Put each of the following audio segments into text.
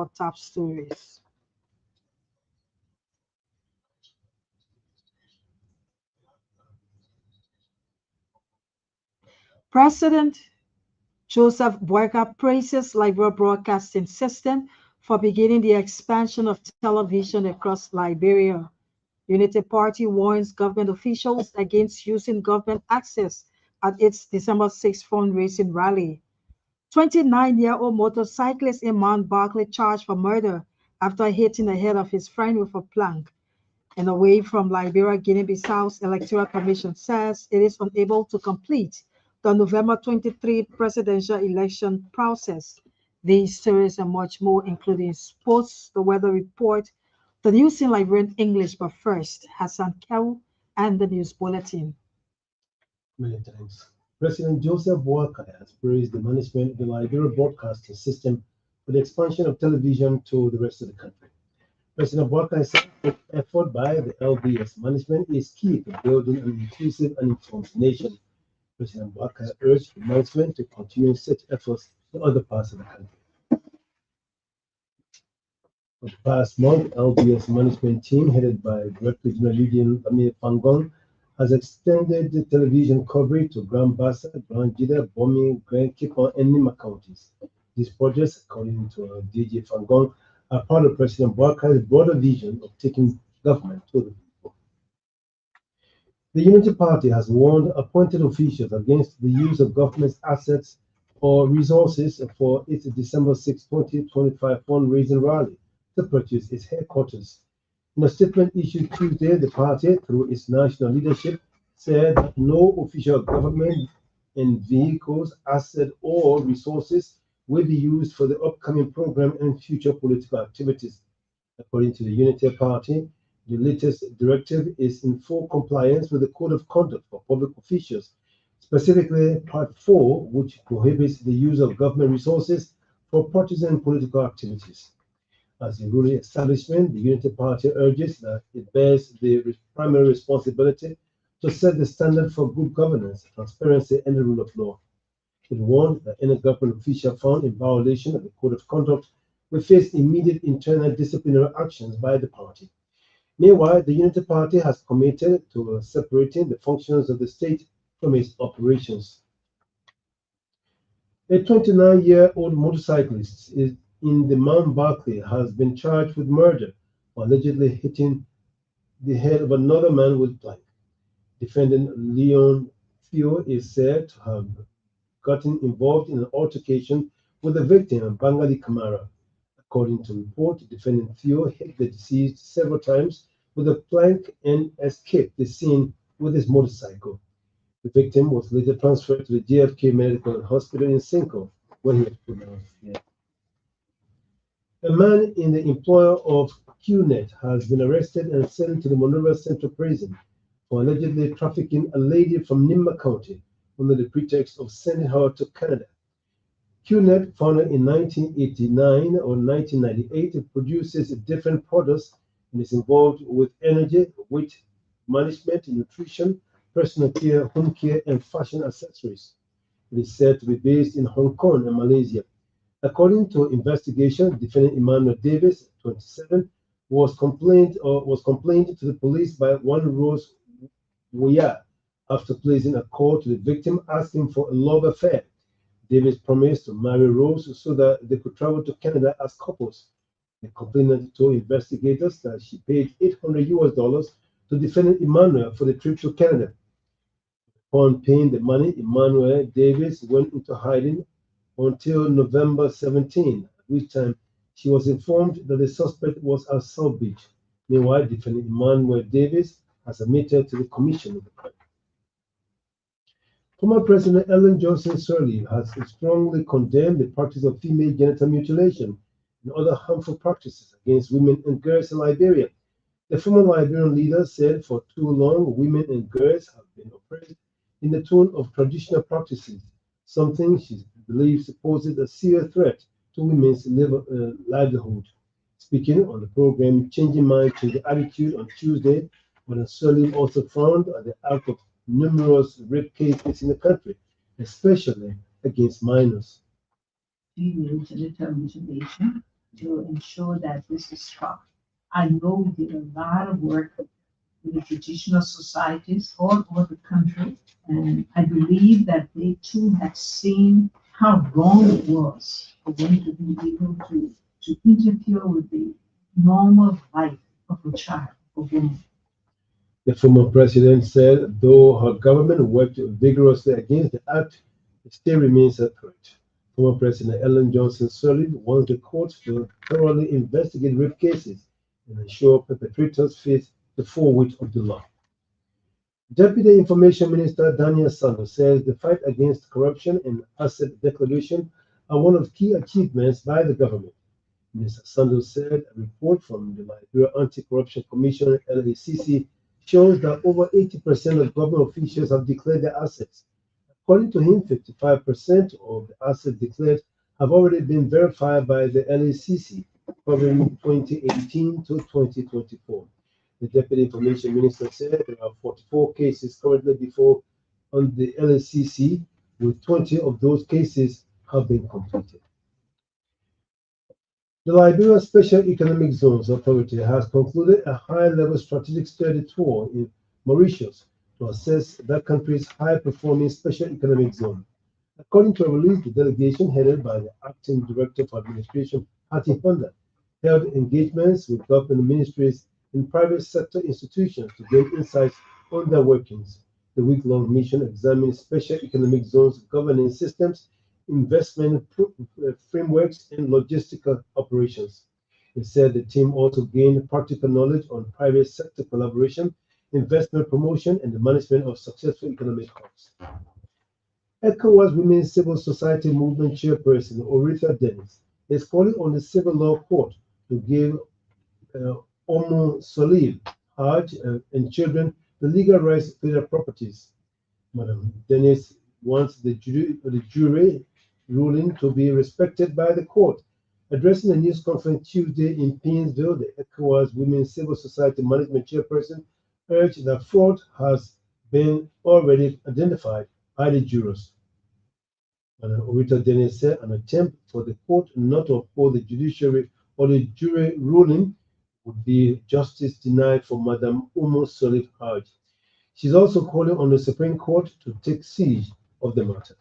our top stories. President Joseph Boyka praises Liberia Broadcasting System for beginning the expansion of television across Liberia. Unity Party warns government officials against using government access at its December 6th fundraising rally. 29-year-old motorcyclist Iman Barkley charged for murder after hitting the head of his friend with a plank. And away from Liberia, Guinea-Bissau's Electoral Commission says it is unable to complete the November 23 presidential election process. These stories and much more, including sports, the weather report, the news in Liberian English, but first, Hassan Kew and the news bulletin. Many thanks. President Joseph Boakai has praised the management of the Liberia broadcasting system for the expansion of television to the rest of the country. President Boakai said the effort by the LBS management is key to building an inclusive and informed nation. President Boakai urged the management to continue such efforts to other parts of the country. For the past month, LBS management team headed by Director General Eugene Lamir Fangong has extended the television coverage to Grand Bassa, Grand Jida, Bomi, Grand Kipon, and Nima counties. These projects, according to DJ Fangong, are part of President Boakai's broader vision of taking government to the people. The Unity Party has warned appointed officials against the use of government's assets or resources for its December 6, 2025 fundraising rally to purchase its headquarters. In a statement issued Tuesday, the party, through its national leadership, said that no official government and vehicles, assets, or resources will be used for the upcoming program and future political activities. According to the Unity Party, the latest directive is in full compliance with the Code of Conduct for Public Officials, specifically Part 4, which prohibits the use of government resources for partisan political activities. As a ruling establishment, the Unity Party urges that it bears the primary responsibility to set the standard for good governance, transparency, and the rule of law. It warned that any government official found in violation of the Code of Conduct will face immediate internal disciplinary actions by the party. Meanwhile, the Unity Party has committed to separating the functions of the state from its operations. A 29-year-old motorcyclist in the Mount Barkley has been charged with murder for allegedly hitting the head of another man with plank. Defendant Leon Theo is said to have gotten involved in an altercation with the victim, Bangali Kamara. According to report, defendant Theo hit the deceased several times with a plank and escaped the scene with his motorcycle. The victim was later transferred to the JFK Medical Hospital in Cinco, where he was pronounced dead. A man in the employ of QNet has been arrested and sent to the Monrovia Central Prison for allegedly trafficking a lady from Nimba County under the pretext of sending her to Canada. QNet, founded in 1989 or 1998, it produces different products and is involved with energy, weight management, nutrition, personal care, home care, and fashion accessories. It is said to be based in Hong Kong and Malaysia. According to investigation, defendant Emmanuel Davis, 27, was complained to the police by one Rose Wuya after placing a call to the victim asking for a love affair. Davis promised to marry Rose so that they could travel to Canada as couples. The complainant told investigators that she paid $800 to defendant Emmanuel for the trip to Canada. Upon paying the money, Emmanuel Davis went into hiding until November 17, at which time she was informed that the suspect was at South Beach. Meanwhile, defendant Emmanuel Davis has admitted to the commission of the crime. Former President Ellen Johnson Sirleaf has strongly condemned the practice of female genital mutilation and other harmful practices against women and girls in Liberia. The former Liberian leader said for too long, women and girls have been oppressed in the tone of traditional practices, something she believes poses a serious threat to women's livelihood. Speaking on the program Changing Minds, Changing Attitude on Tuesday, Madam Sirleaf also frowned at the act of numerous rape cases in the country, especially against minors. Female genital mutilation to ensure that this is struck. I know we did a lot of work with the traditional societies all over the country, and I believe that they too have seen how wrong it was for them to be able to interfere with the normal life of a child, a woman. The former president said though her government worked vigorously against the act, it still remains a threat. Former President Ellen Johnson Sirleaf wants the courts to thoroughly investigate rape cases and ensure perpetrators face the full weight of the law. Deputy Information Minister Daniel Sanders says the fight against corruption and asset declaration are one of the key achievements by the government. Mr. Sanders said a report from the Liberia Anti-Corruption Commission (LACC) shows that over 80% of government officials have declared their assets. According to him, 55% of the assets declared have already been verified by the LACC covering 2018 to 2024. The Deputy Information Minister said there are 44 cases currently before on the LACC, with 20 of those cases have been completed. The Liberia Special Economic Zones Authority has concluded a high-level strategic study tour in Mauritius to assess that country's high-performing special economic zone. According to a release, the delegation headed by the Acting Director for Administration, Hati Honda, held engagements with government ministries and private sector institutions to gain insights on their workings. The week-long mission examined special economic zones governance systems, investment frameworks, and logistical operations. It said the team also gained practical knowledge on private sector collaboration, investment promotion, and the management of successful economic hubs. ECOWAS Women's Civil Society Movement Chairperson Oretha Dennis is calling on the Civil Law Court to give Omo Soliv, Hajj, and children the legal rights to their properties. Madam Dennis wants the jury ruling to be respected by the court. Addressing a news conference Tuesday in Painesville, the ECOWAS Women's Civil Society Management Chairperson urged that fraud has been already identified by the jurors. Orita Dennis said an attempt for the court not to uphold the judiciary or the jury ruling would be justice denied for Madam Umo Solid Hajj. She's also calling on the Supreme Court to take siege of the matter.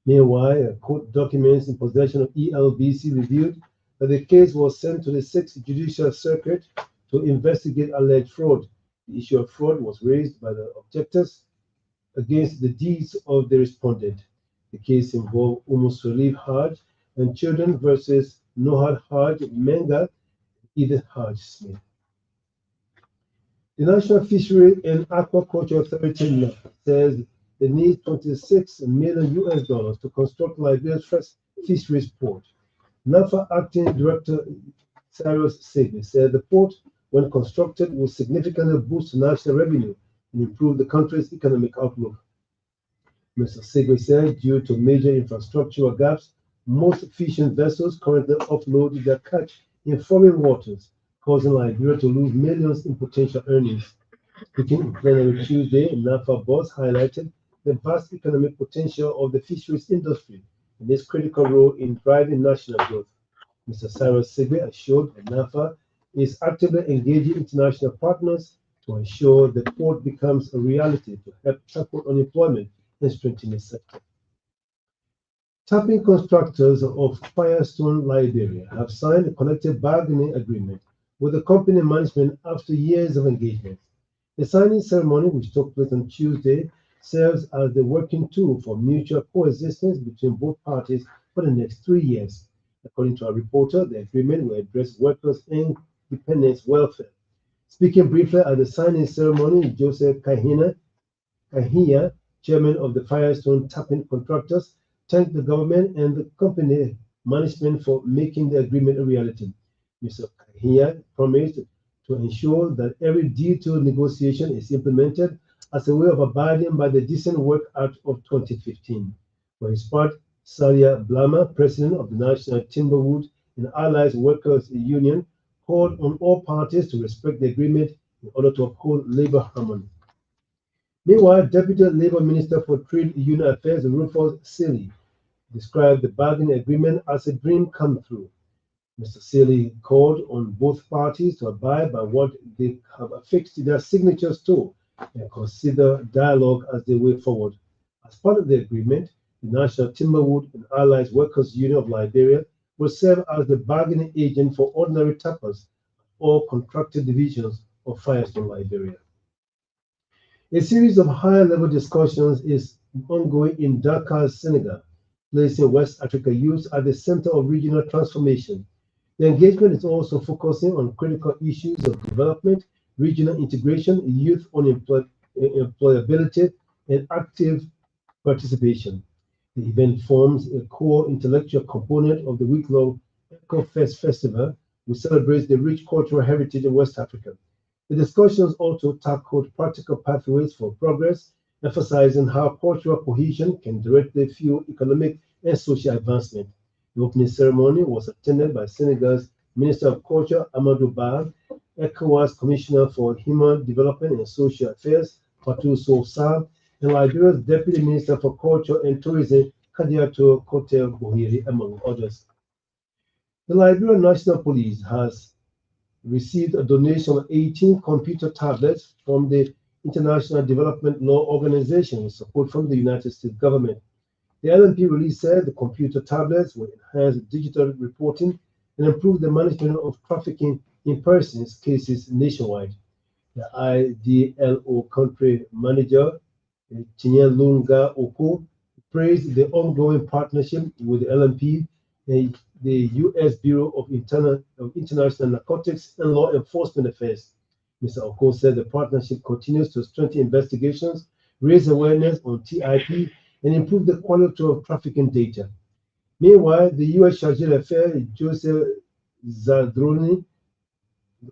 Meanwhile, court documents in possession of ELBC revealed that the case was sent to the 6th Judicial Circuit to investigate alleged fraud. The issue of fraud was raised by the objectors against the deeds of the respondent. The case involved Solid Hajj and children versus Nohad Hajj Menga, Edith Hajj Smith. The National Fishery and Aquaculture Authority says it needs $26 million to construct Liberia's first fisheries port. NAFA Acting Director Cyrus Segbie said the port, when constructed, will significantly boost national revenue and improve the country's economic outlook. Mr. Segbie said due to major infrastructural gaps, most fishing vessels currently offload their catch in foreign waters, causing Liberia to lose millions in potential earnings. Speaking in plenary Tuesday, NAFA boss highlighted the vast economic potential of the fisheries industry and its critical role in driving national growth. Mr. Cyrus Segbie assured that NAFA is actively engaging international partners to ensure the port becomes a reality to help tackle unemployment and strengthen the sector. Tapping constructors of Firestone Liberia have signed a collective bargaining agreement with the company management after years of engagement. The signing ceremony, which took place on Tuesday, serves as the working tool for mutual coexistence between both parties for the next 3 years. According to a reporter, the agreement will address workers' and dependents' welfare. Speaking briefly at the signing ceremony, Joseph Kahina, chairman of the Firestone Tapping Contractors, thanked the government and the company management for making the agreement a reality. Mr. Kahia promised to ensure that every detailed negotiation is implemented as a way of abiding by the Decent Work Act of 2015. For his part, Salia Blama, president of the National Timberwood and Allies Workers Union, called on all parties to respect the agreement in order to uphold labor harmony. Meanwhile, Deputy Labour Minister for Trade Union Affairs, Rufus Seeley, described the bargaining agreement as a dream come true. Mr. Sealy called on both parties to abide by what they have affixed their signatures to and consider dialogue as the way forward. As part of the agreement, the National Timberwood and Allied Workers Union of Liberia will serve as the bargaining agent for ordinary tappers or contracted divisions of Firestone Liberia. A series of higher-level discussions is ongoing in Dakar, Senegal, placing West Africa youth at the center of regional transformation. The engagement is also focusing on critical issues of development, regional integration, youth employability, and active participation. The event forms a core intellectual component of the week-long EcoFest Festival, which celebrates the rich cultural heritage of West Africa. The discussions also tackled practical pathways for progress, emphasizing how cultural cohesion can directly fuel economic and social advancement. The opening ceremony was attended by Senegal's Minister of Culture, Amadou Ba, ECOWAS Commissioner for Human Development and Social Affairs, Fatou Sow Sarr, and Liberia's Deputy Minister for Culture and Tourism, Kadiatou Kotel Bohiri, among others. The Liberian National Police has received a donation of 18 computer tablets from the International Development Law Organization with support from the United States government. The LNP release said the computer tablets will enhance digital reporting and improve the management of trafficking in persons cases nationwide. The IDLO country manager, Chinyalunga Oko, praised the ongoing partnership with the LNP and the U.S. Bureau of International Narcotics and Law Enforcement Affairs. Mr. Oko said the partnership continues to strengthen investigations, raise awareness on TIP, and improve the quality of trafficking data. Meanwhile, the U.S. Chargé d'Affaires Joseph Zadroni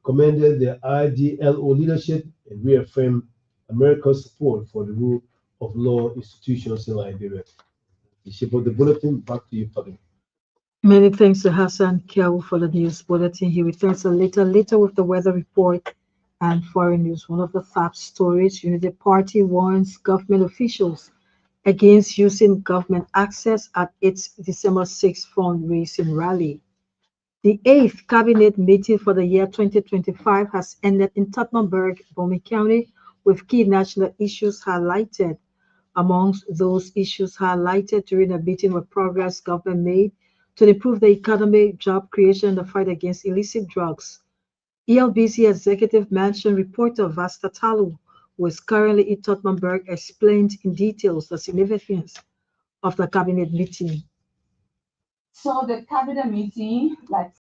commended the IDLO leadership and reaffirmed America's support for the rule of law institutions in Liberia. The shape of the bulletin, back to you, Fabi. Many thanks to Hassan Kiawu for the news bulletin. He returns a little later with the weather report and foreign news. One of the top stories, Unity Party warns government officials against using government access at its December 6th fundraising rally. The eighth cabinet meeting for the year 2025 has ended in Tottenham, Bomi County, with key national issues highlighted. Amongst those issues highlighted during the meeting were progress government made to improve the economy, job creation, and the fight against illicit drugs. ELBC Executive Mansion reporter Vasta Talu, who is currently in Tottenham, explained in details the significance of the cabinet meeting. So the cabinet meeting, like